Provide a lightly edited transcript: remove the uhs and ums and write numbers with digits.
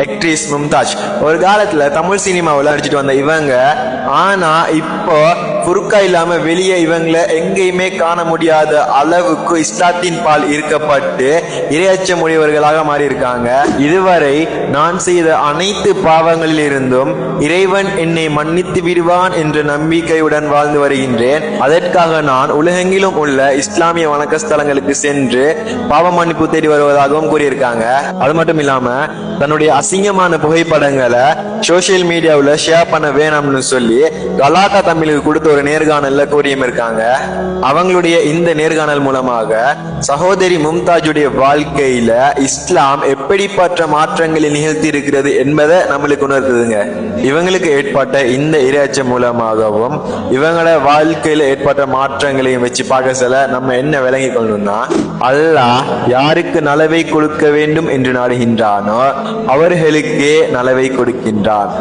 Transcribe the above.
Actress Mumtaz. ஒரு காலத்துல தமிழ் சினிமாவில் நடிச்சிட்டு வந்த இவங்க ஆனா இப்போ குறுக்கா இல்லாம வெளியே இவங்களை எங்கேயுமே காண முடியாத அளவுக்கு இஸ்லாத்தின் பால் ஈர்க்கப்பட்டு இரையச்ச முடியவர்களாக மாறி இருக்காங்க. இதுவரை நான் செய்த அனைத்து பாவங்களில் இருந்தும் இறைவன் என்னை மன்னித்து விடுவான் என்ற நம்பிக்கையுடன் வாழ்ந்து வருகின்றேன். அதற்காக நான் உலகெங்கிலும் உள்ள இஸ்லாமிய வணக்க ஸ்தலங்களுக்கு சென்று பாவ மன்னிப்பு தேடி வருவதாகவும் கூறியிருக்காங்க. அது மட்டும் இல்லாம தன்னுடைய அசிங்கமான புகைப்படங்களை சோசியல் மீடியாவில் ஷேர் பண்ண வேணும்னு சொல்லி கலாட்டா தமிழுக்கு கொடுத்த ஒரு நேர்காணல்ல கூறியும் இருக்காங்க. அவங்களுடைய இந்த நேர்காணல் மூலமாக சகோதரி மும்தாஜுடைய வாழ்க்கையில இஸ்லாம் எப்படிப்பட்ட மாற்றங்களை நிகழ்த்தி இருக்கிறது என்பதை நம்மளுக்கு உணர்த்துதுங்க. இவங்களுக்கு ஏற்பட்ட இந்த இரையச்சம் மூலமாகவும் இவங்களோட வாழ்க்கையில ஏற்பட்ட மாற்றங்களையும் வச்சு பார்க்க சொல்ல நம்ம என்ன விளங்கி கொள்ளணும்னா, அல்லாஹ் யாருக்கு நலவை கொடுக்க வேண்டும் என்று நாடுகின்றானோ அவர்களுக்கே நலவை கொடுக்கின்றான்.